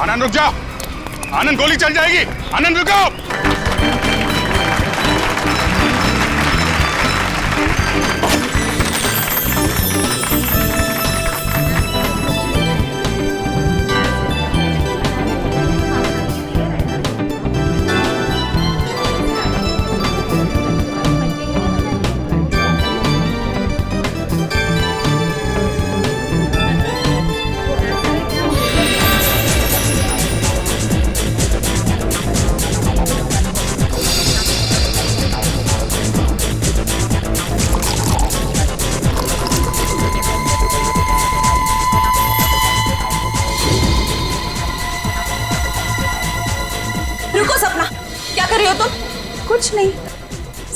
आनंद रुक जा। आनंद गोली चल जाएगी। आनंद रुको। रुको सपना, क्या कर रही हो तुम? कुछ नहीं,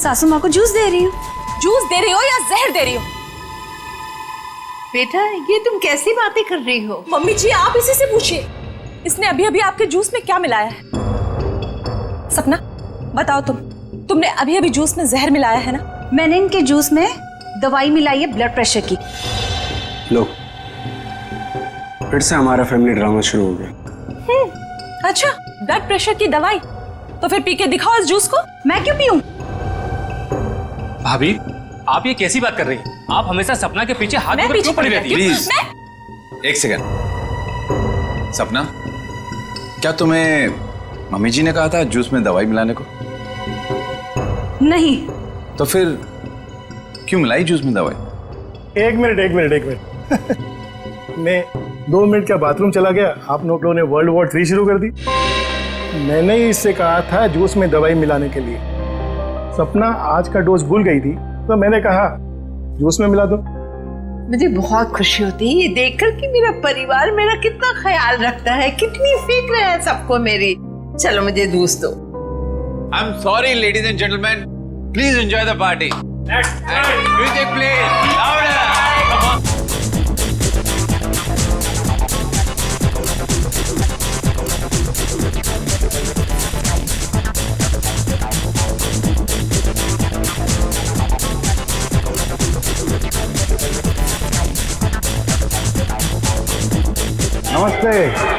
सासू माँ को जूस दे रही हूँ। जूस दे रही हो या जहर दे रही हो? बेटा ये तुम कैसी बातें कर रही हो? मम्मी जी आप इसी से पूछिए, इसने अभी अभी आपके जूस में क्या मिलाया है? सपना बताओ तुमने अभी अभी जूस में जहर मिलाया है ना? मैंने इनके जूस में दवाई मिलाई है ब्लड प्रेशर की। लो, फिर से हमारा फैमिली ड्रामा शुरू हो गया। अच्छा, ब्लड प्रेशर की दवाई? तो फिर पी के दिखाओ इस जूस को। मैं क्यों पीऊं? भाभी आप ये कैसी बात कर रही हैं? आप हमेशा सपना के पीछे हाथ मैं धोकर क्यों पड़ी पीछे रहती हैं? प्लीज मैं एक सेकंड। सपना, क्या तुम्हें मम्मी जी ने कहा था जूस में दवाई मिलाने को? नहीं। तो फिर क्यों मिलाई जूस में दवाई? एक मिनट मैं 2 मिनट का बाथरूम चला गया, आप लोगों ने वर्ल्ड वॉर 3 शुरू कर दी। मैंने ही इससे कहा था जूस में दवाई मिलाने के लिए। सपना आज का डोज भूल गई थी तो मैंने कहा जूस में मिला दो। मुझे बहुत खुशी होती है ये देखकर कि मेरा परिवार मेरा कितना ख्याल रखता है, कितनी फिक्र है सबको मेरी। चलो मुझे जूस दो। I am sorry ladies and gentleman, please enjoy the party. Music please louder. नमस्ते।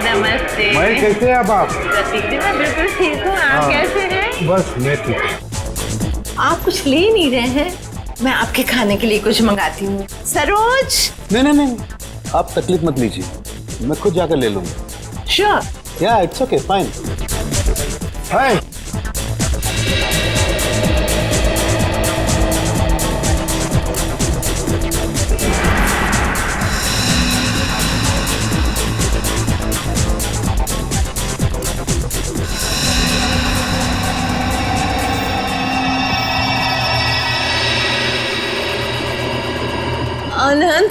नमस्ते। महेश, कैसे हैं आप? प्रतीक जी मैं बिल्कुल ठीक हूँ, आप कैसे हैं? बस मैं ठीक हूँ। आप कुछ ले नहीं रहे हैं? मैं आपके खाने के लिए कुछ मंगाती हूँ। सरोज। नहीं, आप तकलीफ मत लीजिए, मैं खुद जाकर ले लूंगा। Sure. Yeah it's okay, fine. Hi. Anand.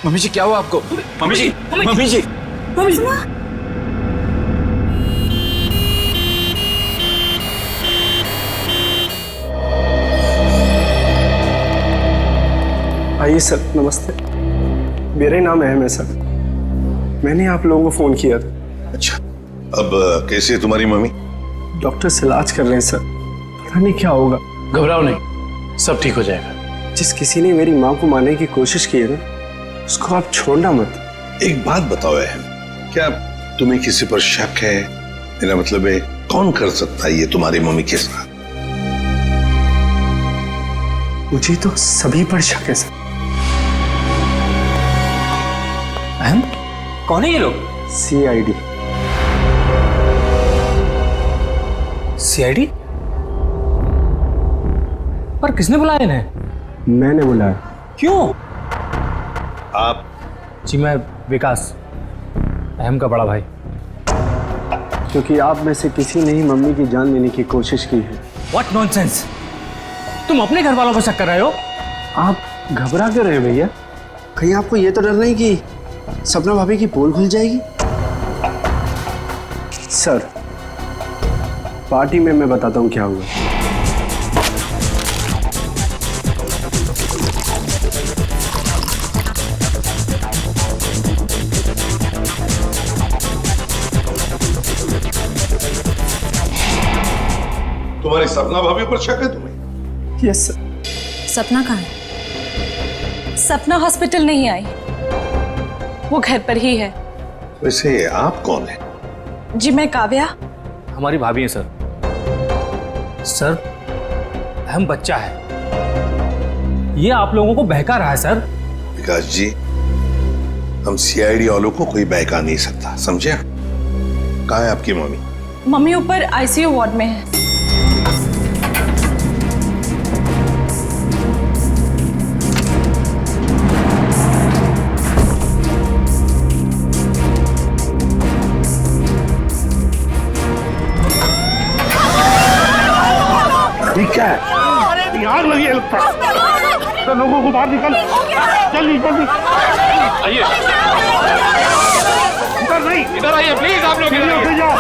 Mummy ji क्या हुआ आपको? Mummy ji, mummy ji. आइए सर, नमस्ते। मेरा ही नाम अहम है सर, मैंने आप लोगों को फोन किया था। अच्छा, अब कैसी है तुम्हारी मम्मी? डॉक्टर से इलाज कर रहे हैं सर, पता नहीं क्या होगा। घबराओ नहीं, सब ठीक हो जाएगा। जिस किसी ने मेरी माँ को मारने की कोशिश की है ना, उसको आप छोड़ना मत। एक बात बताओ अहम, क्या तुम्हें किसी पर शक है? मेरा मतलब है कौन कर सकता है ये तुम्हारी मम्मी के साथ? मुझे तो सभी पर शक है सर। अहम, कौन है ये लोग? CID। CID? पर किसने बुलाया इन्हें? मैंने बुलाया। क्यों? आप? जी मैं विकास, अहम का बड़ा भाई। क्योंकि आप में से किसी ने ही मम्मी की जान लेने की कोशिश की है। What nonsense! तुम अपने घर वालों को शक कर रहे हो? आप घबरा क्यों रहे हैं भैया? कहीं आपको ये तो डर नहीं कि सपना भाभी की पोल खुल जाएगी? सर, पार्टी में मैं बताता हूँ क्या हुआ। तुम्हारी सपना भाभी पर शक है तुम्हें? Yes sir. सपना कहाँ है? सपना हॉस्पिटल नहीं आई, वो घर पर ही है। वैसे आप कौन है? जी मैं काव्या। हमारी भाभी है सर। सर अहम बच्चा है, ये आप लोगों को बहका रहा है सर। विकास जी, हम सीआईडी वालों को कोई बहका नहीं सकता, समझे? कहाँ है आपकी मम्मी? मम्मी ऊपर आईसीयू वार्ड में है। ठीक है, आग लगी है लगता है। तो लोगों को बाहर निकल, जल्दी जल्दी। आइए, इधर नहीं, इधर आइए प्लीज, आप लोग इधर आइए। जाओ,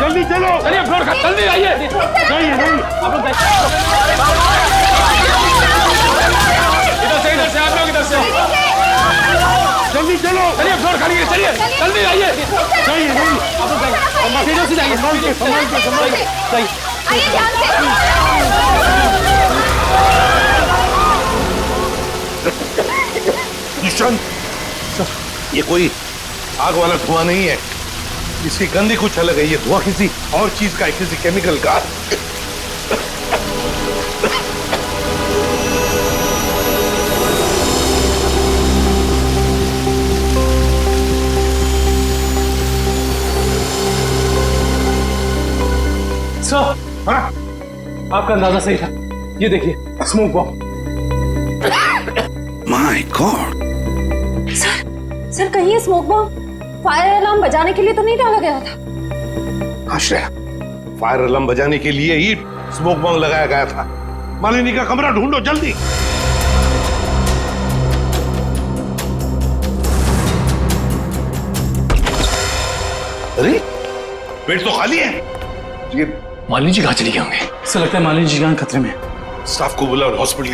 जल्दी चलो। चलिए फ्लोर का, जल्दी आइए। नहीं नहीं, आप लोग इधर से आप लोग इधर से। जल्दी चलो। चलिए फ्लोर खाली है, चलिए जल्दी आइए। नहीं नहीं, आप लोग जाइए, से जाइए, संभाल के जाइए। किशन, ये कोई आग वाला धुआं नहीं है, इसकी गंदी कुछ अलग है। ये धुआं किसी और चीज का है, किसी केमिकल का। सर हाँ, आपका अंदाजा सही था, ये देखिए smoke bomb. My God, sir कहीं ये स्मोक बॉम्ब फायर अलार्म बजाने के लिए तो नहीं डाला गया था? आश्रय, फायर अलार्म बजाने के लिए ही स्मोक बॉम्ब लगाया गया था। मालिनी का कमरा ढूंढो जल्दी। अरे बेड तो खाली है। ये मालिनी जी कहाँ चली गए होंगे? ऐसा लगता है मालिनी जी जान खतरे में। स्टाफ को बुलाओ, हॉस्पिटल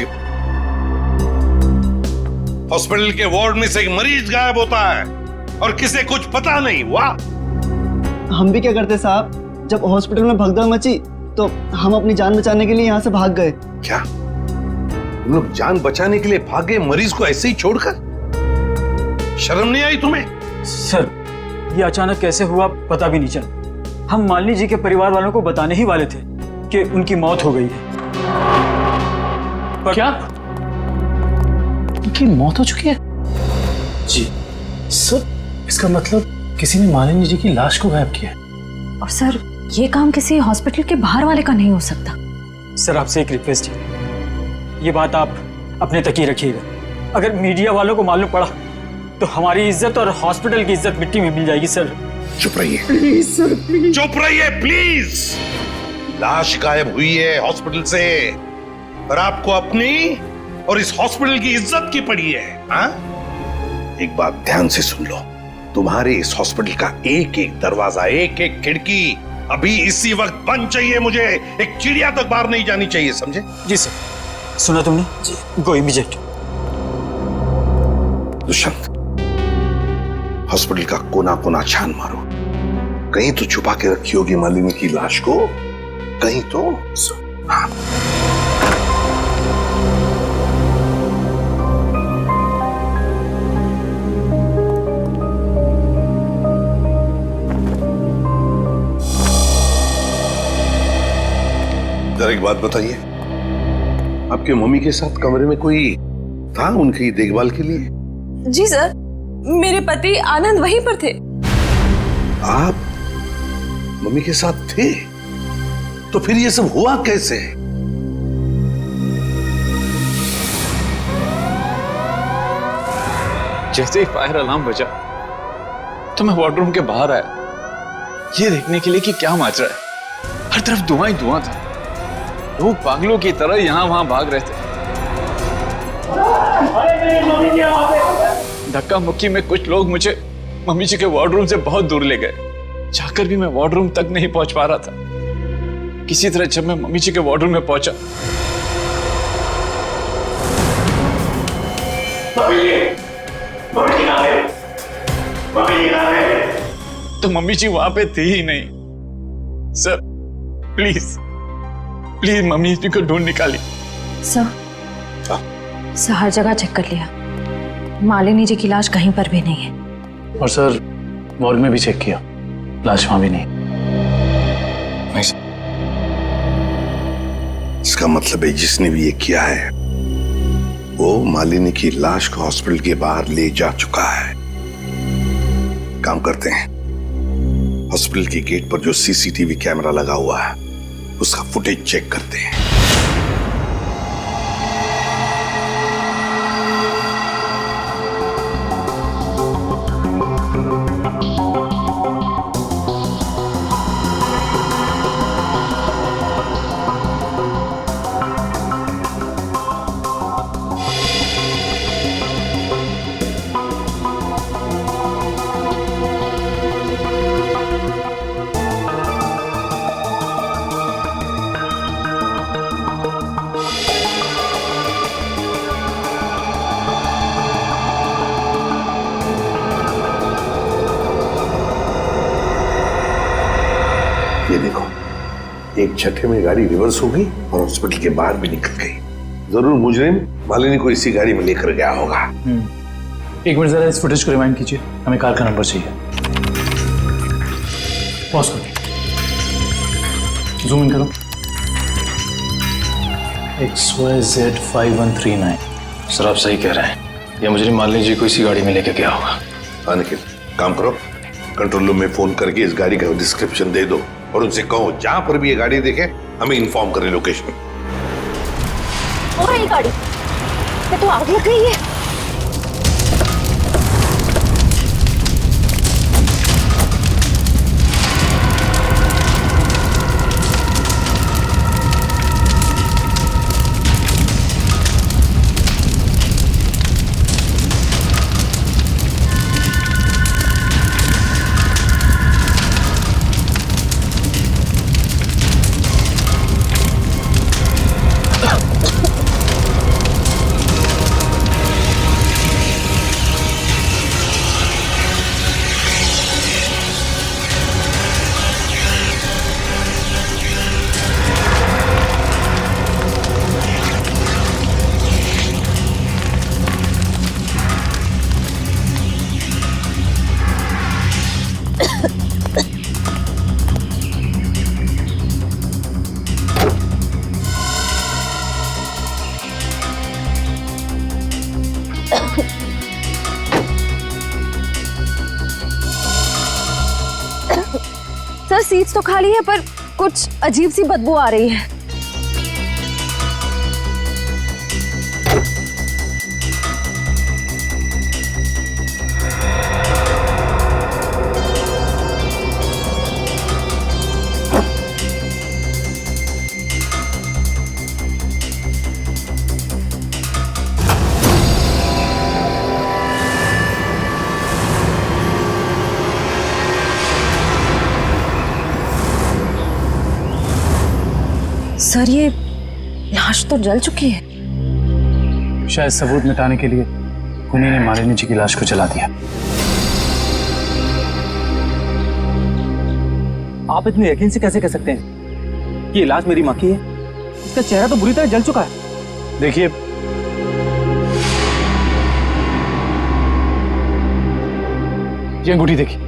के वार्ड में से एक मरीज गायब होता है और किसे कुछ पता नहीं। वाह, हम भी क्या करते साहब, जब हॉस्पिटल में भगदड़ मची तो हम अपनी जान बचाने के लिए यहाँ से भाग गए। क्या तुम लोग जान बचाने के लिए भागे, मरीज को ऐसे ही छोड़कर? शर्म नहीं आई तुम्हें? सर ये अचानक कैसे हुआ पता भी नहीं चला। हम मालिनी जी के परिवार वालों को बताने ही वाले थे कि उनकी मौत हो गई है। पर क्या उनकी मौत हो चुकी है? जी सर, इसका मतलब किसी ने मालिनी जी की लाश को गायब किया है। और सर ये काम किसी हॉस्पिटल के बाहर वाले का नहीं हो सकता। सर आपसे एक रिक्वेस्ट है, ये बात आप अपने तक ही रखिएगा। अगर मीडिया वालों को मालूम पड़ा तो हमारी इज्जत और हॉस्पिटल की इज्जत मिट्टी में मिल जाएगी। सर चुप रहिए प्लीज सर, प्लीज चुप रहिए प्लीज। लाश गायब हुई है हॉस्पिटल से और आपको अपनी और इस हॉस्पिटल की इज्जत की पड़ी है। हाँ, एक बात ध्यान से सुन लो, तुम्हारे इस हॉस्पिटल का एक एक दरवाजा, एक एक खिड़की अभी इसी वक्त बंद चाहिए। मुझे एक चिड़िया तक बाहर नहीं जानी चाहिए, समझे? जी सर, सुना तुमने जी, गो इमीडिएट। दुष्यंत, हॉस्पिटल का कोना कोना छान मारो, कहीं तो छुपा के रखी होगी मालिनी की लाश को, कहीं तो। हाँ। जरा एक बात बताइए, आपके मम्मी के साथ कमरे में कोई था उनकी देखभाल के लिए? जी सर, मेरे पति आनंद वहीं पर थे। आप मम्मी के साथ थे? तो फिर ये सब हुआ कैसे? जैसे ही फायर अलार्म बजा तो मैं वार्डरूम के बाहर आया, ये देखने के लिए कि क्या माजरा है। हर तरफ धुआं ही धुआं था, लोग पागलों की तरह यहां वहां भाग रहे थे। धक्का मुक्की में कुछ लोग मुझे मम्मी जी के वार्डरूम से बहुत दूर ले गए। जाकर भी मैं वार्डरूम तक नहीं पहुंच पा रहा था। किसी तरह जब मैं मम्मी जी के वार्डरूम में पहुंचा तो मम्मी जी वहां पे थी ही नहीं। सर प्लीज प्लीज मम्मी जी को ढूंढ निकालिए। सर सर हर जगह चेक कर लिया, मालिनी जी की लाश कहीं पर भी नहीं है। और सर मॉर्ग में भी चेक किया, लाश वहां भी नहीं। इसका मतलब है जिसने भी ये किया है वो मालिनी की लाश को हॉस्पिटल के बाहर ले जा चुका है। काम करते हैं, हॉस्पिटल की गेट पर जो सीसीटीवी कैमरा लगा हुआ है उसका फुटेज चेक करते हैं। ये देखो, एक झटके में गाड़ी रिवर्स हो गई और हॉस्पिटल के बाहर भी निकल गई। जरूर मुजरिम मालिनी को इसी गाड़ी में लेकर गया होगा। एक मिनट जरा इस फुटेज को रिवाइंड कीजिए, हमें कार का नंबर चाहिए। पॉज करो, जूम इन करो। XYZ5139। सर आप सही कह रहे हैं, ये मुजरिम मालिनी जी को इसी गाड़ी में लेके गया होगा। हाँ निखिल, काम करो, कंट्रोल रूम में फोन करके इस गाड़ी का डिस्क्रिप्शन दे दो और उनसे कहो जहां पर भी ये गाड़ी देखे हमें इन्फॉर्म करें लोकेशन। और ये गाड़ी ये तो आग लग गई है। सर सीट्स तो खाली है पर कुछ अजीब सी बदबू आ रही है। सर ये लाश तो जल चुकी है। शायद सबूत मिटाने के लिए उन्हीं ने मालिनी जी की लाश को जला दिया। आप इतने यकीन से कैसे कह सकते हैं कि ये लाश मेरी माँ की है? इसका चेहरा तो बुरी तरह जल चुका है। देखिए, ये अंगूठी देखिए,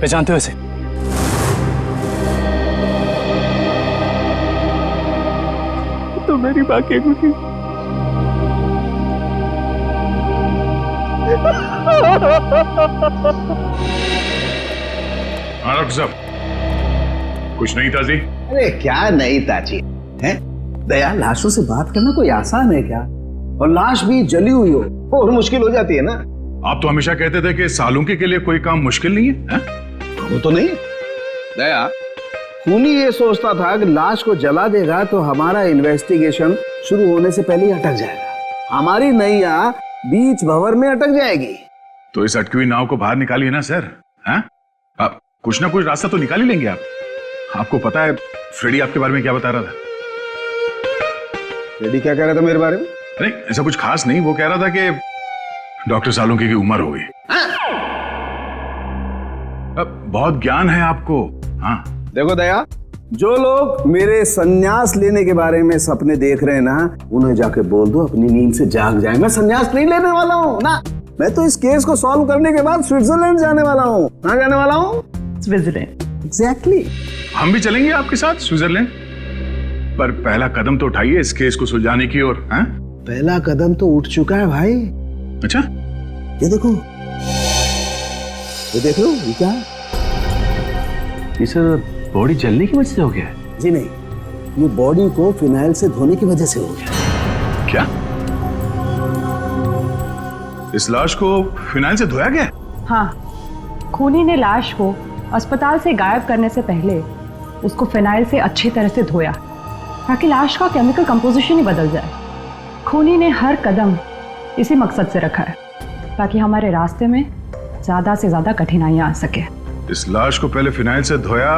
पहचानते हो इसे? तो मेरी माँ की अंगूठी। डॉक्टर साहब, कुछ नहीं ताजी? अरे क्या नहीं ताजी है? दया, लाशों से बात करना कोई आसान है क्या? और लाश भी जली हुई हो और मुश्किल हो जाती है ना। आप तो हमेशा कहते थे कि सालुंकी के लिए कोई काम मुश्किल नहीं है, वो तो नहीं दया, खूनी ये सोचता था कि लाश को जला देगा तो हमारा इन्वेस्टिगेशन शुरू होने से पहले ही अटक जाएगा, हमारी नैया बीच भंवर में अटक जाएगी। तो इस अटकी हुई नाव को बाहर निकालिए ना सर। हैं? आप कुछ ना कुछ रास्ता तो निकाल ही लेंगे आप। आपको पता है फ्रेडी आपके बारे में क्या बता रहा था? फ्रेडी क्या कह रहा था मेरे बारे में? नहीं, ऐसा कुछ खास नहीं। वो कह रहा था कि डॉक्टर सालुंकी की उम्र हो गई। अब बहुत ज्ञान है आपको। हाँ देखो दया, जो लोग मेरे संन्यास लेने के बारे में सपने देख रहे हैं ना, उन्हें जाके बोल दो अपनी नींद से जाग जाए। मैं संन्यास नहीं लेने वाला हूँ ना, मैं तो इस केस को सॉल्व करने के बाद स्विट्जरलैंड जाने वाला हूँ। कहाँ जाने वाला हूँ? स्विट्जरलैंड। एग्जैक्टली। हम भी चलेंगे आपके साथ स्विट्जरलैंड, पर पहला कदम तो उठाइए इस केस को सुलझाने की ओर। पहला कदम तो उठ चुका है भाई। अच्छा, ये देखो, ये देख लो, ये क्या है? ये सर बॉडी जलने की वजह से हो गया है? जी नहीं, ये बॉडी को फिनाइल से धोने की वजह से हो गया। क्या इस लाश को फिनाइल से धोया गया? हाँ, खूनी ने लाश को अस्पताल से गायब करने से पहले उसको फिनाइल से अच्छी तरह से धोया ताकि लाश का केमिकल कंपोजिशन ही बदल जाए। खूनी ने हर कदम इसी मकसद से रखा है ताकि हमारे रास्ते में ज्यादा से ज्यादा कठिनाइयां आ सके। इस लाश को पहले फिनाइल से धोया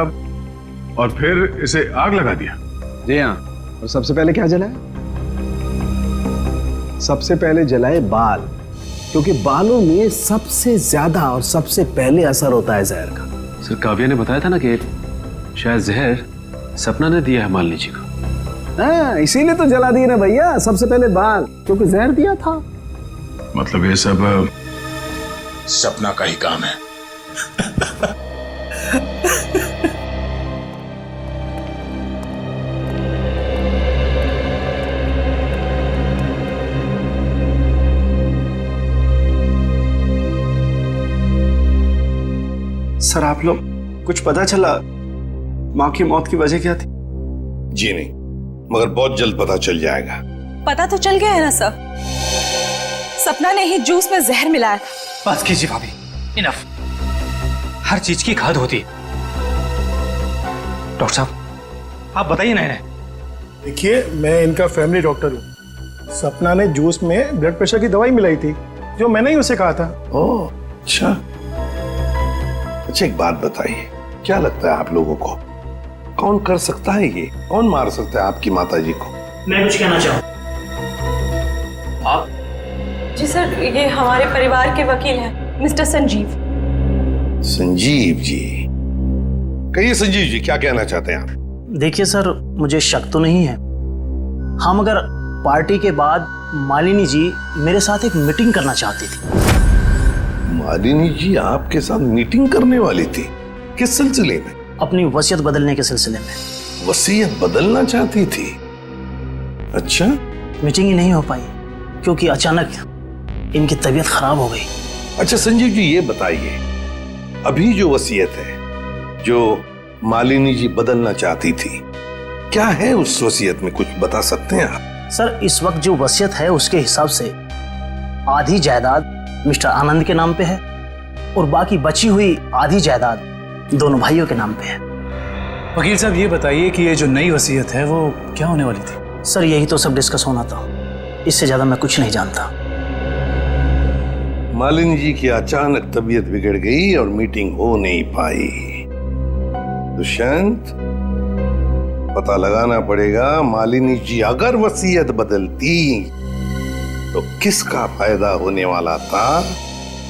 और फिर इसे आग लगा दिया। जी हाँ, और सबसे पहले क्या जलाए? सबसे पहले जलाए बाल, क्योंकि बालों में सबसे ज्यादा और सबसे पहले असर होता है जहर का। सर काव्या ने बताया था ना कि शायद जहर सपना ने दिया है मालिनी जी को। हाँ, इसीलिए तो जला दिए ना भैया, सबसे पहले बाल, क्योंकि जहर दिया था। मतलब ये सब सपना का ही काम है। सर आप लोग कुछ पता चला माँ की मौत की वजह क्या थी? जी नहीं, मगर बहुत जल्द पता चल जाएगा। पता तो चल गया है ना सर, सपना ने ही जूस में जहर मिलाया था। बस कीजिए भाभी, इनफ। हर चीज की खाद होती है। डॉक्टर साहब आप बताइए ना इन्हें। देखिए, मैं इनका फैमिली डॉक्टर हूँ। सपना ने जूस में ब्लड प्रेशर की दवाई मिलाई थी, जो मैंने ही उसे कहा था। ओह अच्छा। अच्छा एक बात बताइए, क्या लगता है आप लोगों को कौन कर सकता है ये? कौन मार सकता है आपकी माता जी को? मैं कुछ कहना चाहूँ। आप? जी सर, ये हमारे परिवार के वकील हैं, मिस्टर संजीव। संजीव जी, कहिए संजीव जी, क्या कहना चाहते हैं आप? देखिए सर, मुझे शक तो नहीं है। हाँ, मगर पार्टी के बाद मालिनी जी मेरे साथ एक मीटिंग करना चाहती थी। मालिनी जी आपके साथ मीटिंग करने वाली थी? किस सिलसिले में? अपनी वसीयत बदलने के सिलसिले में। वसीयत बदलना चाहती थी? अच्छा। मीटिंग ही नहीं हो पाई क्योंकि अचानक इनकी तबीयत खराब हो गई। अच्छा संजीव जी, ये बताइए, अभी जो वसीयत है जो मालिनी जी बदलना चाहती थी, क्या है उस वसीयत में? कुछ बता सकते हैं आप? सर, इस वक्त जो वसीयत है उसके हिसाब से आधी जायदाद मिस्टर आनंद के नाम पे है और बाकी बची हुई आधी जायदाद दोनों भाइयों के नाम पे है। वकील साहब ये बताइए कि ये जो नई वसीयत है वो क्या होने वाली थी? सर, यही तो सब डिस्कस होना था, इससे ज्यादा मैं कुछ नहीं जानता। मालिनी जी की अचानक तबीयत बिगड़ गई और मीटिंग हो नहीं पाई। दुष्यंत, पता लगाना पड़ेगा मालिनी जी अगर वसीयत बदलती तो किसका फायदा होने वाला था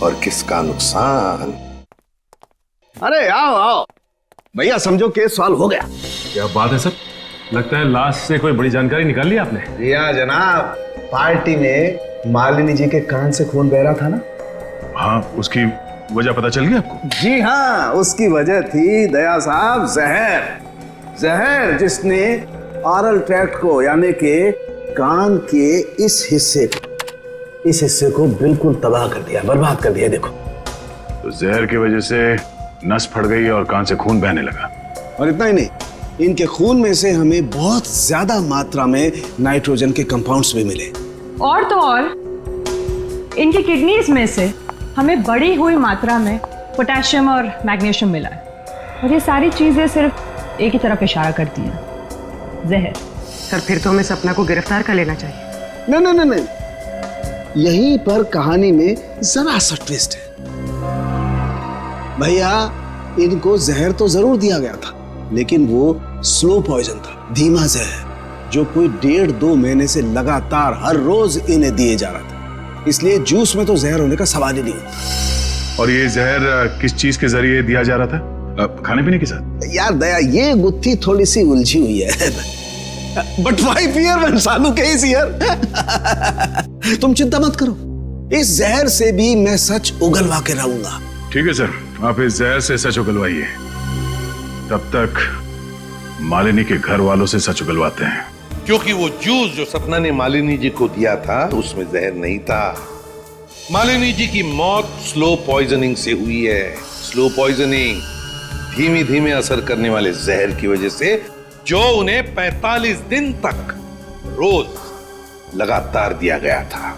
और किसका नुकसान। अरे आओ आओ भैया, समझो केस सॉल्व हो गया। क्या बात है सर, लगता है लाश से कोई बड़ी जानकारी निकाल ली आपने। जी हाँ जनाब, पार्टी में मालिनी जी के कान से खून बह रहा था ना। हाँ, उसकी वजह पता चल गई आपको? जी हाँ, उसकी वजह थी दया साहब जहर। जहर जिसने ऑरल ट्रैक्ट को यानी कि कान के इस हिस्से को बिल्कुल तबाह कर दिया, बर्बाद कर दिया। देखो, तो जहर की वजह से नस फट गई और कान से खून बहने लगा। और इतना ही नहीं, इनके खून में से हमें बहुत ज्यादा मात्रा में नाइट्रोजन के कंपाउंड्स भी मिले। और तो और इनकी किडनीज में से हमें बढ़ी हुई मात्रा में पोटेशियम और मैग्नीशियम मिला है। और ये सारी चीजें सिर्फ एक ही तरफ इशारा करती हैं, जहर। सर, फिर तो हमें सपना को गिरफ्तार कर लेना चाहिए। नहीं, यहीं पर कहानी में जरा सा ट्विस्ट है भैया। इनको जहर तो जरूर दिया गया था, लेकिन वो स्लो पॉइजन था, धीमा जहर, जो कोई 1.5-2 महीने से लगातार हर रोज इन्हें दिए जा रहा था। इसलिए जूस में तो जहर होने का सवाल ही नहीं होता। और ये जहर किस चीज के जरिए दिया जा रहा था? खाने पीने के साथ? यार दया, ये गुत्थी थोड़ी सी उलझी हुई है। बट माय फियर व्हेन सानू केस हियर। तुम चिंता मत करो, इस जहर से भी मैं सच उगलवा के रहूंगा। ठीक है सर, आप इस जहर से सच उगलवाइए, तब तक मालिनी के घर वालों से सच उगलवाते हैं। क्योंकि वो जूस जो सपना ने मालिनी जी को दिया था उसमें जहर नहीं था। मालिनी जी की मौत स्लो पॉइजनिंग से हुई है। स्लो पॉइजनिंग, धीमी धीमे असर करने वाले जहर की वजह से, जो उन्हें 45 दिन तक रोज लगातार दिया गया था।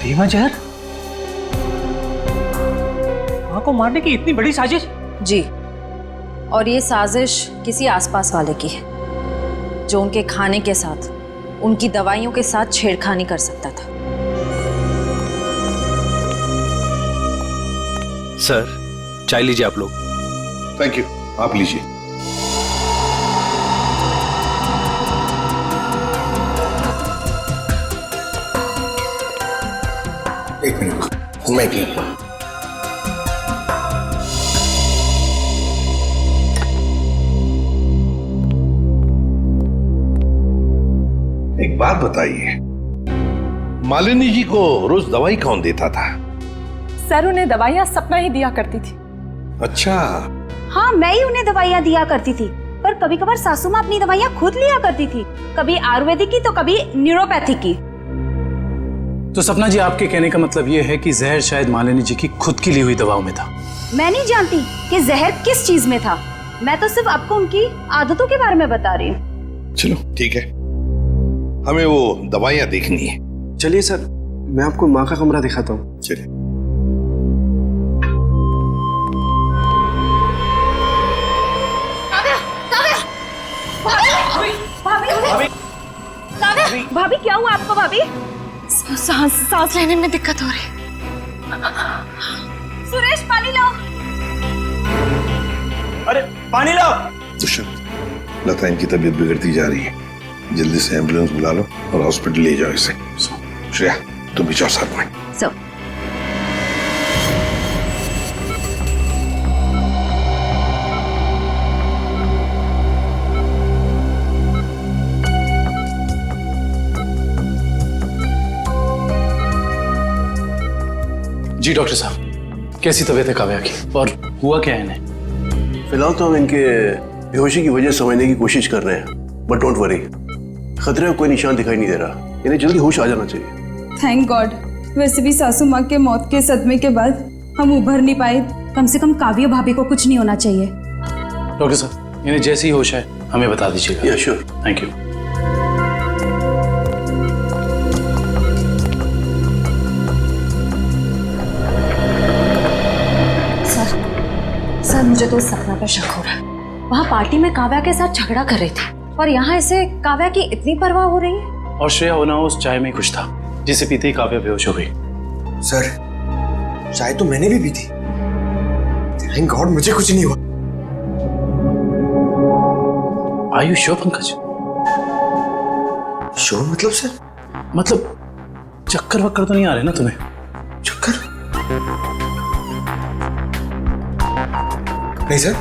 धीमा जहर? मां को मारने की इतनी बड़ी साजिश? जी, और ये साजिश किसी आसपास वाले की है जो उनके खाने के साथ, उनकी दवाइयों के साथ छेड़खानी कर सकता था। सर, चाय लीजिए आप लोग। थैंक यू, आप लीजिए। एक मिनट, मैं भी। एक बात बताइए, मालिनी जी को रोज दवाई कौन देता था? सर, उन्हें दवाइयां सपना ही दिया करती थी। अच्छा। हाँ, मैं ही उन्हें दवाइयाँ दिया करती थी, पर कभी कभार सासू माँ अपनी दवाइयाँ खुद लिया करती थी, कभी आयुर्वेदिक की तो कभी न्यूरोपैथिक की। तो सपना जी, आपके कहने का मतलब ये है कि जहर शायद मालिनी जी की खुद की ली हुई दवाओं में था? मैं नहीं जानती कि जहर किस चीज में था, मैं तो सिर्फ आपको उनकी आदतों के बारे में बता रही हूँ। चलो ठीक है, हमें वो दवाइयाँ देखनी है। चलिए सर, मैं आपको माँ का कमरा दिखाता हूँ। चलिए। भाभी, क्या हुआ आपको भाभी? सांस लेने में दिक्कत हो रही। सुरेश, पानी लाओ। अरे पानी लाओ। दुष्यंत, लता इनकी तबीयत बिगड़ती जा रही है, जल्दी से एम्बुलेंस बुला लो और हॉस्पिटल ले जाओ इसे। श्रेया, तुम भी जाओ साथ में। जी डॉक्टर साहब, कैसी तबीयत है काव्या की और हुआ क्या है इन्हें? फिलहाल तो हम इनके बेहोशी की वजह समझने की कोशिश कर रहे हैं, बट डोंट वरी, खतरे का कोई निशान दिखाई नहीं दे रहा। इन्हें जल्दी होश आ जाना चाहिए। Thank God. वैसे भी सासू माँ के मौत के सदमे के बाद हम उभर नहीं पाए। कम से कम काव्या भाभी को कुछ नहीं होना चाहिए। डॉक्टर साहब, इन्हें जैसी होश है हमें बता दीजिएगा। या श्योर। Thank you. सर, मुझे तो सपना पे शक हो रहा है। वहाँ पार्टी में काव्या के साथ झगड़ा कर रही थी और यहाँ इसे काव्या की इतनी परवाह हो रही है। और श्रेया होना उस चाय में कुछ था जिसे पीते ही काव्या बेहोश हो गई। सर, चाय तो मैंने भी पी थी। थैंक गॉड मुझे कुछ नहीं हुआ। Are you sure Pankaj? Sure मतलब सर? मतलब चक्कर वक्कर तो नहीं आ रहे ना तुम्हें? चक्कर? नहीं सर,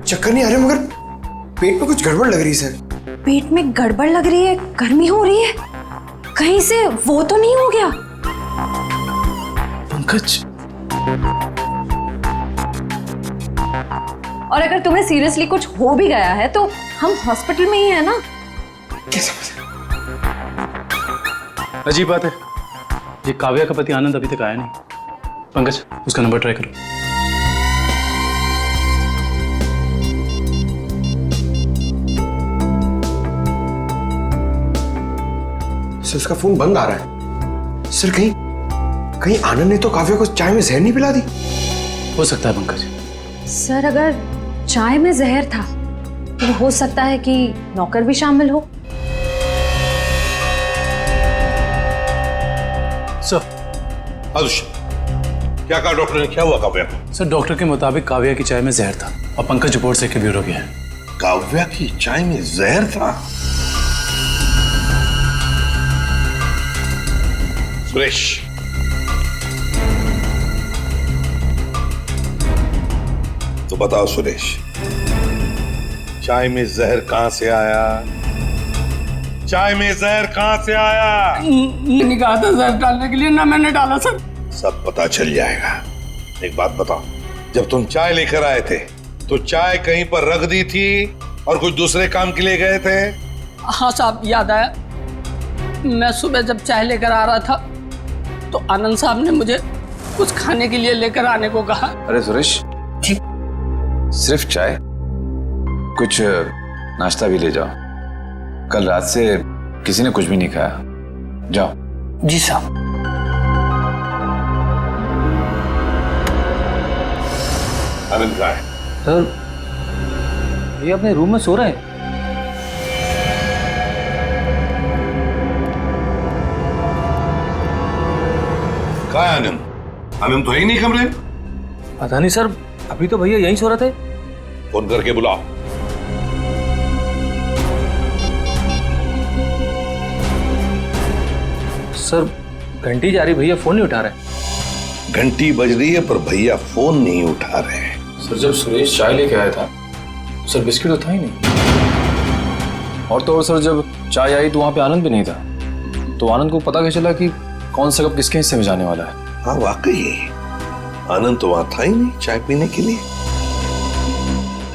चक्कर नहीं आ रहे, मगर पेट में कुछ गड़बड़ लग रही है सर। पेट में गड़बड़ लग रही है, गर्मी हो रही है, कहीं से वो तो नहीं हो गया? पंकज, और अगर तुम्हें सीरियसली कुछ हो भी गया है तो हम हॉस्पिटल में ही है ना। अजीब बात है, ये काव्या का पति आनंद अभी तक आया नहीं। पंकज, उसका नंबर ट्राई करो। सर, उसका फोन बंद आ रहा है। सर, कहीं आनंद ने तो काव्या को चाय में जहर नहीं पिला दी? हो सकता है पंकज। सर, अगर चाय में जहर था तो हो सकता है कि नौकर भी शामिल हो। सर, क्या कहा डॉक्टर ने, क्या हुआ काव्या को? सर, डॉक्टर के मुताबिक काव्या की चाय में जहर था और पंकज रिपोर्ट से ब्यूरो गया है। काव्या की चाय में जहर था? सुरेश, तो बताओ सुरेश, चाय में जहर कहां से आया? चाय में जहर कहां से आया? नहीं कहा था जहर डालने के लिए, ना मैंने डाला सर। सब पता चल जाएगा। एक बात बताओ, जब तुम चाय लेकर आए थे तो चाय कहीं पर रख दी थी और कुछ दूसरे काम के लिए गए थे? हाँ साहब, याद आया। मैं सुबह जब चाय लेकर आ रहा था तो आनंद साहब ने मुझे कुछ खाने के लिए लेकर आने को कहा। अरे सुरेश, सिर्फ चाय? कुछ नाश्ता भी ले जाओ। कल रात से किसी ने कुछ भी नहीं खाया। जाओ। जी साहब। आनंद कहाँ है? सर, ये अपने रूम में सो रहे हैं। कहाँ है आनंद? आनंद तो है ही नहीं कमरे में। पता नहीं सर, अभी तो भैया यहीं सो रहे थे। फोन करके बुलाओ। सर, घंटी जा रही, भैया फोन नहीं उठा रहे। घंटी बज रही है पर भैया फोन नहीं उठा रहे हैं। सर, जब सुरेश चाय लेके आया था सर, बिस्किट तो था ही नहीं। और तो और सर, जब चाय आई तो वहां पे आनंद भी नहीं था। तो आनंद को पता कैसे चला कि कौन सा कप किसके हिस्से में जाने वाला है? हाँ वाकई, आनंद तो वहां था ही नहीं चाय पीने के लिए।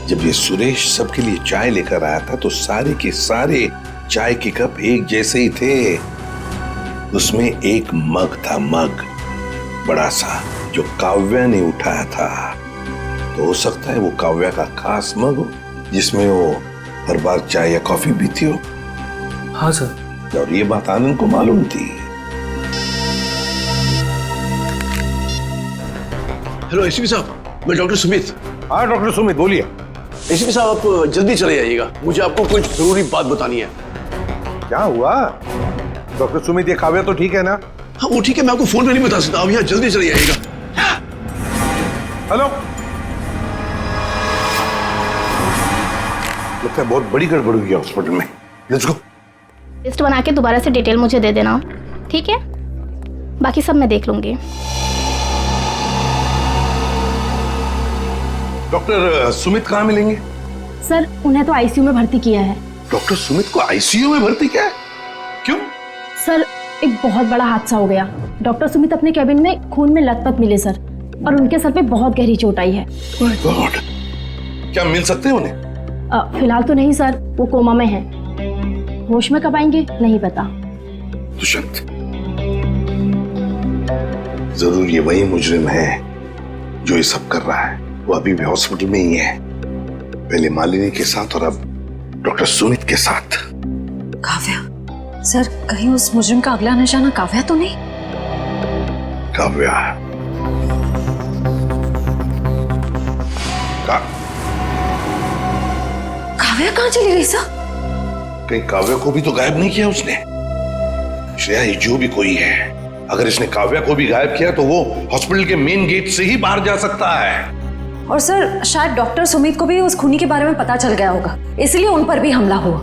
जब ये सुरेश सबके लिए चाय लेकर आया था तो सारे के सारे चाय के कप एक जैसे ही थे। उसमें एक मग था, मग बड़ा सा, जो काव्या ने उठाया था। तो हो सकता है वो काव्या का खास मग हो जिसमें वो हर बार चाय या कॉफी पीती हो। हाँ सर। और ये बात आनंद को मालूम थी। हेलो एसीपी साहब, मैं डॉक्टर सुमित। हाँ डॉक्टर सुमित, बोलिए। एसीपी साहब, आप जल्दी चले आइएगा, मुझे आपको कुछ जरूरी बात बतानी है। क्या हुआ डॉक्टर सुमित? ये काव्या तो ठीक है ना? हाँ वो ठीक है, मैं आपको फोन पे नहीं बता सकता। आप यहाँ जल्दी चले आइएगा। हेलो, लगता है बहुत बड़ी गड़बड़ हुई है हॉस्पिटल में। Let's go. लिस्ट बना के दोबारा से डिटेल मुझे दे देना, ठीक है? बाकी सब मैं देख लूंगी। डॉक्टर सुमित कहाँ मिलेंगे? सर, उन्हें तो आईसीयू में भर्ती किया है। डॉक्टर सुमित को आईसीयू में भर्ती किया है? क्यों? सर, एक बहुत बड़ा हादसा हो गया। डॉक्टर सुमित अपने कैबिन में खून में लथपथ मिले सर, और उनके सर पे बहुत गहरी चोट आई है। माय गॉड, क्या मिल सकते हैं उन्हें? फिलहाल तो नहीं सर, वो कोमा में है। होश में कब आएंगे नहीं पता। दुष्यंत, जरूर ये वही मुजरिम है जो ये सब कर रहा है। वो अभी भी हॉस्पिटल में ही है, पहले मालिनी के साथ और अब डॉक्टर सुमित के साथ। काव्या सर, कहीं उस मुजरिम का अगला निशाना काव्या तो नहीं? काव्या? काव्या कहाँ चली गई सर? कहीं काव्या को भी तो गायब नहीं किया उसने? श्रेया, ये जो भी कोई है, अगर इसने काव्या को भी गायब किया तो वो हॉस्पिटल के मेन गेट से ही बाहर जा सकता है। और सर, शायद डॉक्टर सुमित को भी उस खूनी के बारे में पता चल गया होगा, इसलिए उन पर भी हमला हुआ।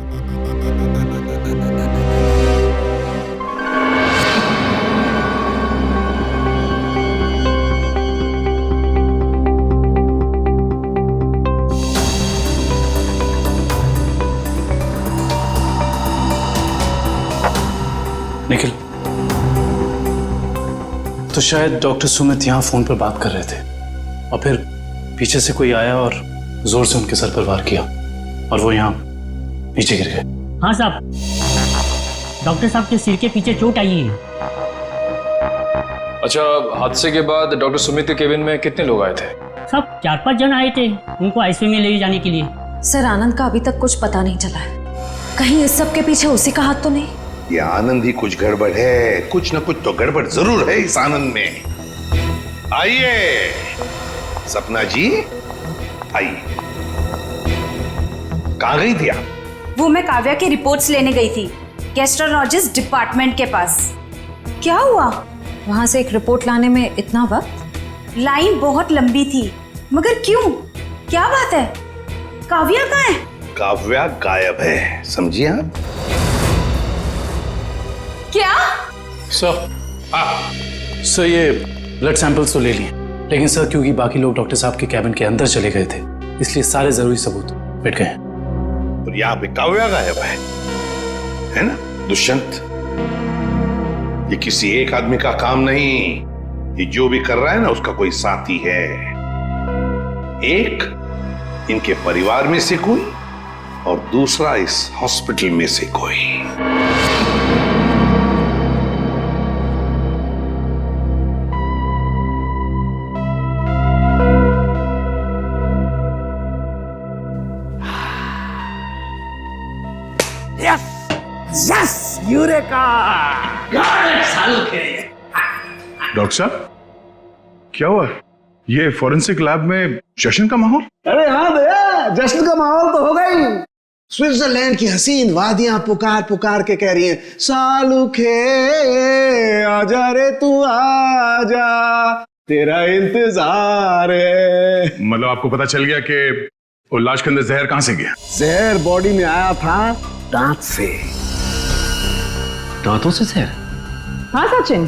निखिल, तो शायद डॉक्टर सुमित यहाँ फोन पर बात कर रहे थे और फिर पीछे से कोई आया और जोर से उनके सर पर वार किया और वो यहाँ नीचे गिर गए। हाँ साहब, डॉक्टर साहब के सिर के पीछे चोट आई है। अच्छा, हादसे के बाद डॉक्टर सुमित के केबिन में कितने लोग आए थे? सब 4-5 जन आए थे उनको आईसीयू में ले जाने के लिए। सर, आनंद का अभी तक कुछ पता नहीं चला है। कहीं इस सब के पीछे उसी का हाथ तो नहीं? ये आनंद ही कुछ गड़बड़ है, कुछ ना कुछ तो गड़बड़ जरूर है इस आनंद में। आइए सपना जी, आइए। कहाँ गई थी आप? वो मैं काव्या की रिपोर्ट्स लेने गई थी गैस्ट्रोलॉजिस्ट डिपार्टमेंट के पास। क्या हुआ? वहां से एक रिपोर्ट लाने में इतना वक्त? लाइन बहुत लंबी थी, मगर क्यों? क्या बात है? काव्या कहाँ है? काव्या गायब है, समझिए आप? क्या? सर, ये ब्लड सैंपल्स तो ले लिए, लेकिन सर क्योंकि बाकी लोग डॉक्टर साहब के कैबिन के अंदर चले गए थे, इसलिए सारे जरूरी सबूत मिट गए। और यहाँ पे काव्या गायब है ना दुष्यंत? ये किसी एक आदमी का काम नहीं, ये जो भी कर रहा है ना उसका कोई साथी है। एक इनके परिवार में से कोई और दूसरा इस हॉस्पिटल में से कोई। Yes eureka! डॉक्टर साहब क्या हुआ? ये फॉरेंसिक लैब में जश्न का माहौल? अरे हाँ भैया, जश्न का माहौल तो हो गई। स्विट्जरलैंड की हसीन वादियां पुकार पुकार के कह रही हैं, सालुखे आजा रे तू आजा, तेरा इंतजार है। मतलब आपको पता चल गया कि वो लाश के अंदर जहर कहां से गया? जहर बॉडी में आया था दांत से। दांतों से जहर? हाँ सचिन,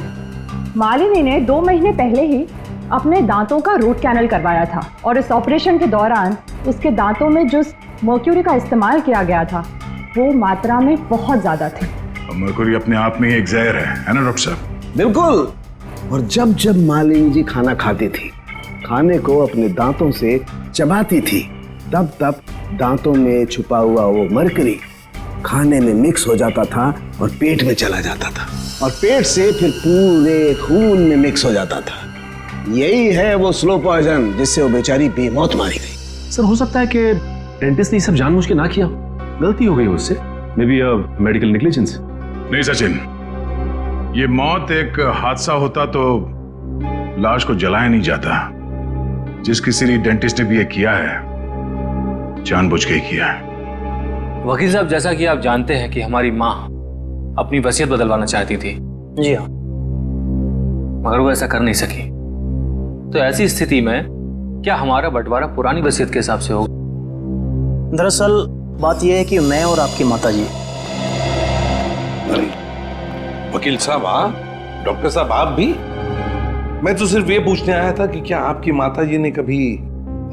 मालिनी ने 2 महीने पहले ही अपने दांतों का रूट कैनल करवाया था और इस ऑपरेशन के दौरान उसके दांतों में जो मर्क्यूरी का इस्तेमाल किया गया था वो मात्रा में बहुत ज्यादा थी। मर्क्यूरी अपने आप में ही एक जहर है ना डॉक्टर साहब? बिल्कुल। और जब जब मालिनी जी खाना खाती थी, खाने को अपने दांतों से चबाती थी, तब तब दांतों में छुपा हुआ वो मर्क्यूरी खाने में मिक्स हो जाता था और पेट में चला जाता था और पेट से फिर पूरे खून में मिक्स हो जाता था। यही है वो स्लो पॉइजन जिससे वो बेचारी बेमौत मारी गई। सर हो सकता है कि डेंटिस्ट ने सब जानबूझ के ना किया, गलती हो गई उससे, मे बी मेडिकल नेग्लिजेंस। नहीं सचिन, ये मौत एक हादसा होता तो लाश को जलाया नहीं जाता। जिस किसी डेंटिस्ट ने भी ये किया है जानबूझ के ही किया है। वकील साहब, जैसा कि आप जानते हैं कि हमारी माँ अपनी वसीयत बदलवाना चाहती थी। जी हाँ। मगर वो ऐसा कर नहीं सकी। तो ऐसी स्थिति में क्या हमारा बंटवारा पुरानी वसीयत के हिसाब से होगा? दरअसल बात यह है कि मैं और आपकी माताजी। वकील साहब आप, डॉक्टर साहब आप भी? मैं तो सिर्फ ये पूछने आया था कि क्या आपकी माताजी ने कभी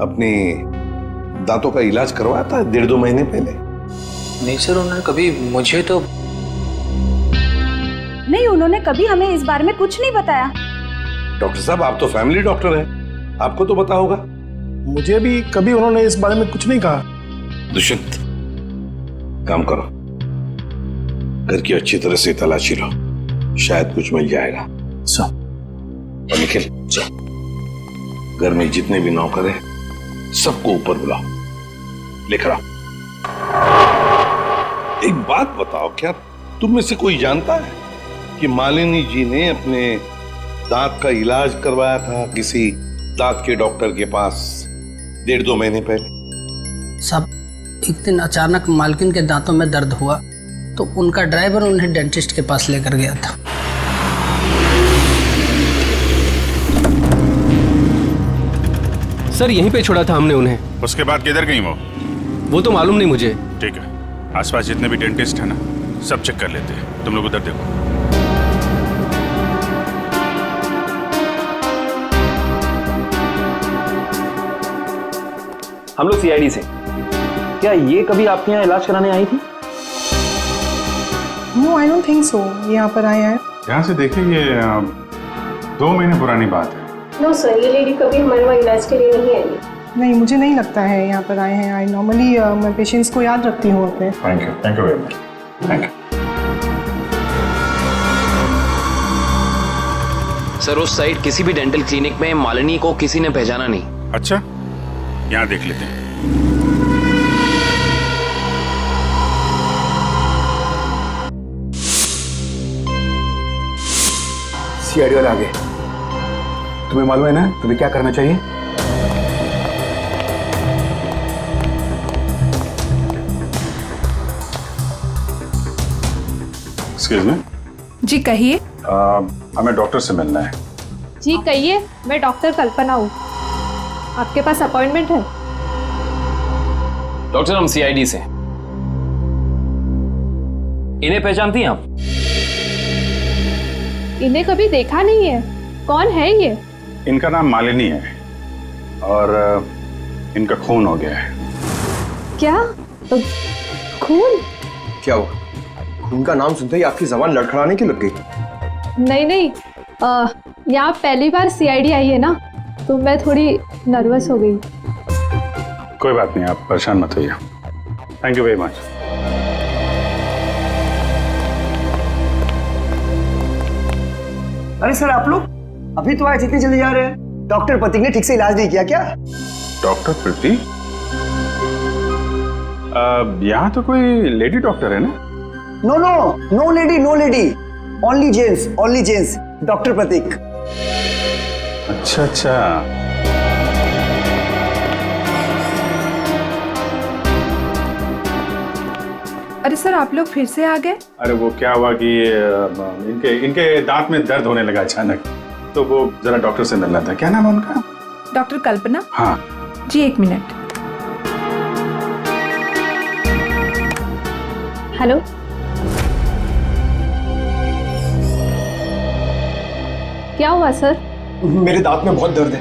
अपने दांतों का इलाज करवाया था 1.5-2 महीने पहले? नहीं सर, उन्होंने कभी मुझे तो नहीं, उन्होंने कभी हमें इस बारे में कुछ नहीं बताया। डॉक्टर साहब आप तो फैमिली डॉक्टर हैं, आपको तो पता होगा। मुझे भी कभी उन्होंने इस बारे में कुछ नहीं कहा। दुष्यंत काम करो, घर की अच्छी तरह से तलाशी लो, शायद कुछ मिल जाएगा। और निखिल घर में जितने भी नौकर हैं सबको ऊपर बुलाओ, लेकर आओ। एक बात बताओ, क्या तुम में से कोई जानता है कि मालिनी जी ने अपने दांत का इलाज करवाया था किसी दांत के डॉक्टर के पास 1.5-2 महीने पहले? सब एक दिन अचानक मालकिन के दांतों में दर्द हुआ तो उनका ड्राइवर उन्हें डेंटिस्ट के पास लेकर गया था। सर यहीं पे छोड़ा था हमने उन्हें। उसके बाद किधर गई वो तो मालूम नहीं मुझे। ठीक है, आसपास जितने भी डेंटिस्ट है ना सब चेक कर लेते हैं। तुम लोग उधर देखो। हम लोग सीआईडी से। क्या ये कभी आपके यहाँ इलाज कराने आई थी? No I don't think so. यहाँ पर आए हैं। यहाँ से देखिए, ये 2 महीने पुरानी बात है। नो सर, ये लेडी कभी हमारे वहाँ इलाज के लिए नहीं आई। नहीं, मुझे नहीं लगता है यहाँ पर आए हैं। आई नॉर्मली मैं पेशेंट्स को याद रखती हूँ अपने। Thank you very much. Thank you sir. उस साइड किसी भी डेंटल क्लिनिक में मालिनी को किसी ने पहचाना नहीं। अच्छा, यहाँ देख लेते हैं। सीआईडी वाले आ गए। तुम्हें मालूम है ना तुम्हें क्या करना चाहिए? Excuse me. जी कहिए। हमें डॉक्टर से मिलना है। जी कहिए, मैं डॉक्टर कल्पना हूँ। आपके पास अपॉइंटमेंट है? डॉक्टर हम सीआईडी से। इन्हें पहचानती हैं आप? इन्हें कभी देखा नहीं है। कौन है ये? इनका नाम मालिनी है और इनका खून हो गया है। क्या खून? क्या हुआ? खून का नाम सुनते ही आपकी जबान लड़खड़ाने की लग गई? नहीं नहीं, यहाँ पहली बार सीआईडी आई है ना, तो मैं थोड़ी नर्वस हो गई। कोई बात नहीं, आप परेशान मत होइए। Thank you very much. अरे सर, आप लोग अभी तो आए, इतनी जल्दी जा रहे हैं? डॉक्टर प्रतीक ने ठीक से इलाज नहीं किया क्या? डॉक्टर प्रतीक? यहाँ तो कोई लेडी डॉक्टर है ना? No no, no lady, no lady, only gents, only gents, doctor Prateek. अच्छा अच्छा। अरे सर, आप लोग फिर से आ गए? अरे वो क्या हुआ कि इनके दांत में दर्द होने लगा अचानक, तो वो जरा डॉक्टर से मिलना था। क्या नाम है उनका? डॉक्टर कल्पना। हाँ जी, 1 मिनट। हेलो, क्या हुआ सर? मेरे दांत में बहुत दर्द है,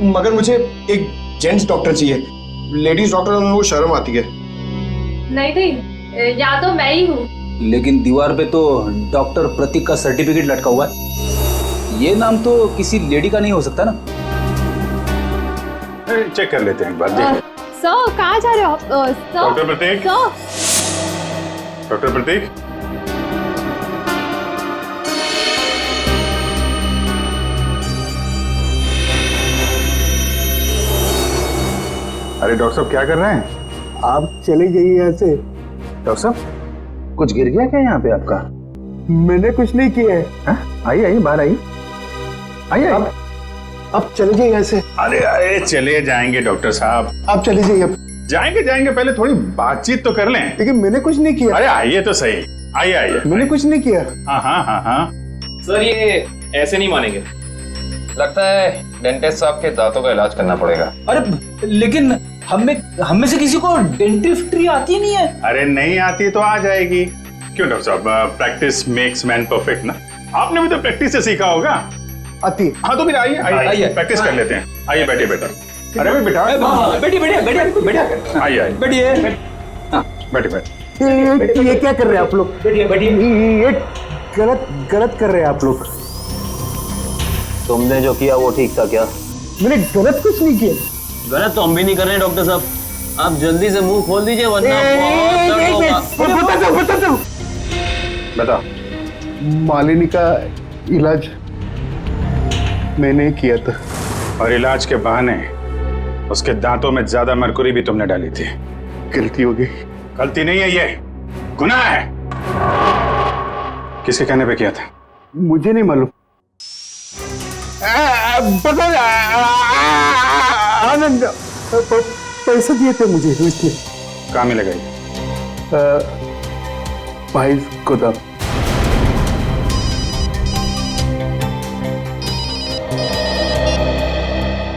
मगर मुझे एक जेंट्स डॉक्टर चाहिए। लेडीज डॉक्टर में वो शर्म आती है। नहीं नहीं, या तो मैं ही हूँ। लेकिन दीवार पे तो डॉक्टर प्रतीक का सर्टिफिकेट लटका हुआ है। ये नाम तो किसी लेडी का नहीं हो सकता ना? चेक कर लेते हैं एक बार। सर, कहाँ जा रहे हो आप? डॉक्टर प्रतीक। डॉक्टर प्रतीक, अरे डॉक्टर साहब क्या कर रहे हैं? आप चले जाइए यहाँ से। डॉक्टर साहब, कुछ गिर गया क्या यहाँ पे आपका? मैंने कुछ नहीं किया है। आइए आइए, बाहर आइए, आइए। अब चले जाइए यहाँ से। अरे अरे चले जाएंगे डॉक्टर साहब, आप चले जाइए। अब जाएंगे, पहले थोड़ी बातचीत तो कर लें। लेकिन मैंने कुछ नहीं किया। अरे आइए तो सही, आइए आइए। मैंने कुछ नहीं किया। हाँ हाँ हाँ हाँ। सर, ये ऐसे नहीं मानेंगे। लगता है डेंटिस्ट साहब के दांतों का इलाज करना पड़ेगा। अरे लेकिन हम में से किसी को डेंटिस्ट्री आती नहीं है। अरे नहीं आती तो आ जाएगी। क्यों डॉक्टर साहब, प्रैक्टिस मेक्स मैन परफेक्ट ना? आपने भी तो प्रैक्टिस से सीखा होगा। आती। हाँ तो फिर आइए प्रैक्टिस कर लेते हैं। आइए बैठिए बेटा। अरे भाई बेटा, बैठिए। आइए आइए, बैठिए। बैठिए। ये क्या कर रहे हैं आप लोग? बैठिए। ये गलत कर रहे हैं आप लोग। तुमने जो किया वो ठीक था क्या? मैंने गलत कुछ नहीं किया। गलत तो हम भी नहीं कर रहे हैं डॉक्टर साहब। आप जल्दी से मुंह खोल दीजिए वरना बहुत दर्द होगा। बता। मालिनी का इलाज मैंने किया था। और इलाज के बहाने उसके दांतों में ज्यादा मरकुरी भी तुमने डाली थी। गलती हो गई। गलती नहीं है, ये गुनाह है। किसके कहने पे किया था? मुझे नहीं मालूम। आनंद पैसे दिए थे मुझे, इसलिए। कहाँ मिलेगा ये? भाई गोदाम।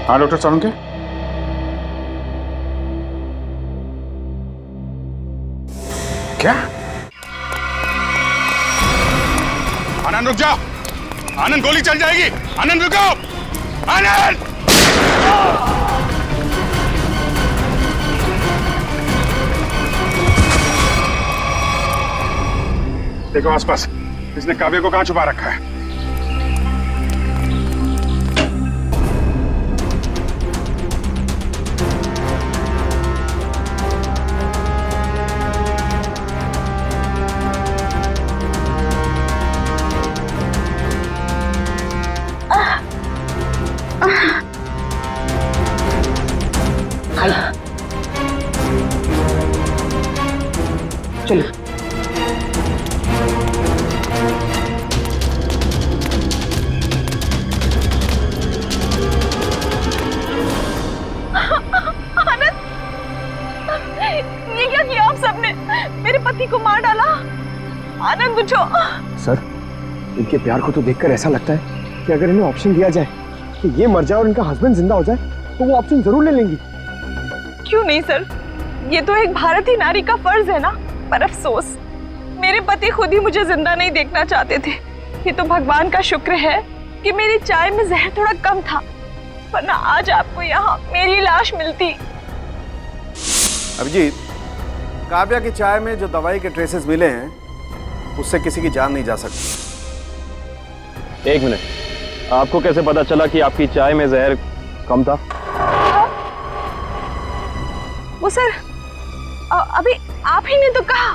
हाँ डॉक्टर साहब के क्या? आनंद रुक जाओ। आनंद, गोली चल जाएगी। आनंद रुको। आनंद! देखो आसपास, इसने काव्य को कहां छुपा रखा है? चलो। ये क्या किया आप सबने? मेरे पति को मार डाला। आनंद उठो। सर, इनके प्यार को तो देखकर ऐसा लगता है कि अगर इन्हें ऑप्शन दिया जाए कि ये मर जाए और इनका हस्बैंड जिंदा हो जाए तो वो ऑप्शन जरूर ले लेंगी। क्यों नहीं सर, ये तो एक भारतीय नारी का फर्ज है ना। पर अफसोस, मेरे पति खुद ही मुझे जिंदा नहीं देखना चाहते थे। ये तो भगवान का शुक्र है कि मेरी चाय में जहर थोड़ा कम था, वरना आज आपको यहाँ मेरी लाश मिलती। अभिजीत, काव्या की चाय में जो दवाई के ट्रेसेस मिले हैं उससे किसी की जान नहीं जा सकती। एक मिनट, आपको कैसे पता चला कि आपकी चाय में जहर कम था? वो सर अभी आप ही ने तो कहा।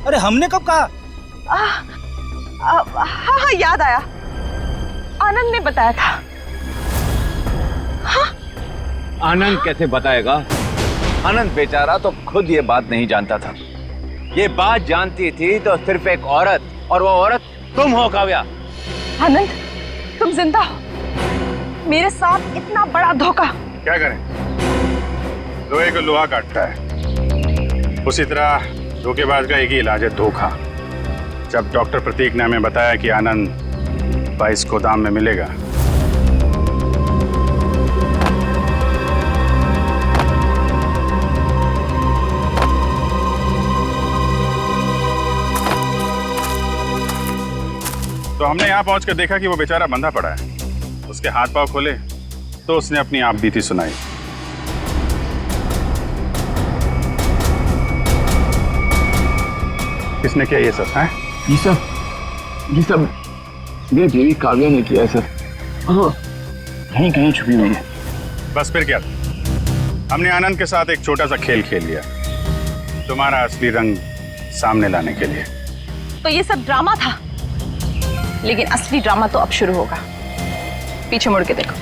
अरे हमने कब कहा? हाँ याद आया, आनंद ने बताया था। हाँ? आनंद कैसे बताएगा? आनंद बेचारा तो खुद ये बात नहीं जानता था। ये बात जानती थी तो सिर्फ एक औरत, और वो औरत तुम हो काव्या। आनंद, तुम जिंदा हो, मेरे साथ इतना बड़ा धोखा। क्या करें, लोहे को लोहा काटता है, उसी तरह धोखेबाज का एक ही इलाज है, धोखा। जब डॉक्टर प्रतीक ने हमें बताया कि आनंद 22 गोदाम में मिलेगा, तो हमने यहाँ पहुंचकर देखा कि वो बेचारा बंधा पड़ा है। उसके हाथ पांव खोले तो उसने अपनी आप बीती सुनाई। किसने किया ये सब? है ये सब मेरी बीवी काव्या ने किया है सर। कहीं कहीं छुपी हुई है। बस फिर क्या, हमने आनंद के साथ एक छोटा सा खेल खेल लिया, तुम्हारा असली रंग सामने लाने के लिए। तो ये सब ड्रामा था, लेकिन असली ड्रामा तो अब शुरू होगा। पीछे मुड़ के देखो।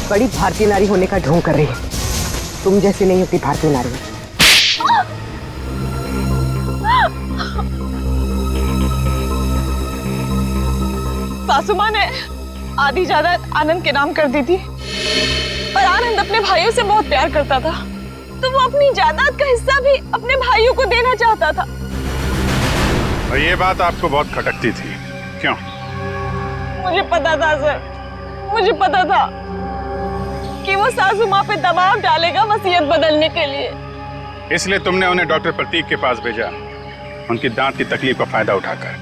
बड़ी भारतीय नारी होने का ढोंग कर रही है। तुम जैसी नहीं होती भारतीय नारी। सासू माँ ने आधी जायदाद आनंद के नाम कर दी थी, पर आनंद अपने भाइयों से बहुत प्यार करता था, तो वो अपनी जायदाद का हिस्सा भी अपने भाइयों को देना चाहता था। और ये बात आपको बहुत खटकती थी, क्यों? मुझे पता था सर, मुझे पता था कि वो सासू माँ पे दबाव डालेगा वसीयत बदलने के लिए। इसलिए तुमने उन्हें डॉक्टर प्रतीक के पास भेजा, उनकी दांत की तकलीफ का फायदा उठाकर,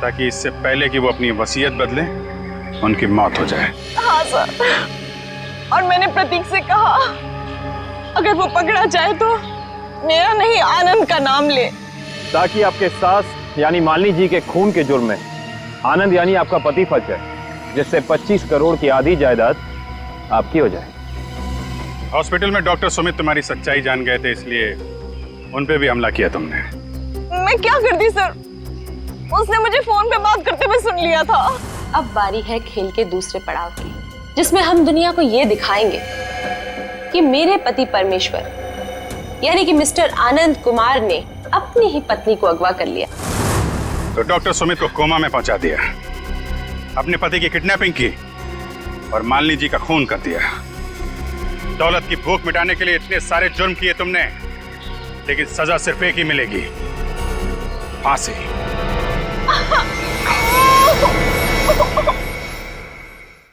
ताकि इससे पहले कि वो अपनी वसीयत बदले उनकी मौत हो जाए। हाँ सर, और मैंने प्रतीक से कहा अगर वो पकड़ा जाए तो मेरा नहीं आनंद का नाम ले, ताकि आपके सास यानी मालिनी जी के खून के जुर्म में आनंद यानी आपका पति फंस जाए, जिससे 25 करोड़ की आधी जायदाद आपकी हो जाए। हॉस्पिटल में डॉक्टर सुमित तुम्हारी सच्चाई जान गए थे, इसलिए उन पे भी हमला किया तुमने। मैं क्या करती सर, उसने मुझे फोन पे बात करते हुए सुन लिया था। अब बारी है खेल के दूसरे पड़ाव की, जिसमें हम दुनिया को ये दिखाएंगे कि मेरे पति परमेश्वर यानी कि मिस्टर आनंद कुमार ने अपनी ही पत्नी को अगवा कर लिया। तो डॉक्टर सुमित को कोमा में पहुंचा दिया, अपने पति की किडनैपिंग की और मालिनी जी का खून कर दिया। दौलत की भूख मिटाने के लिए इतने सारे जुर्म किए तुमने, लेकिन सजा सिर्फ एक ही मिलेगी, फांसी।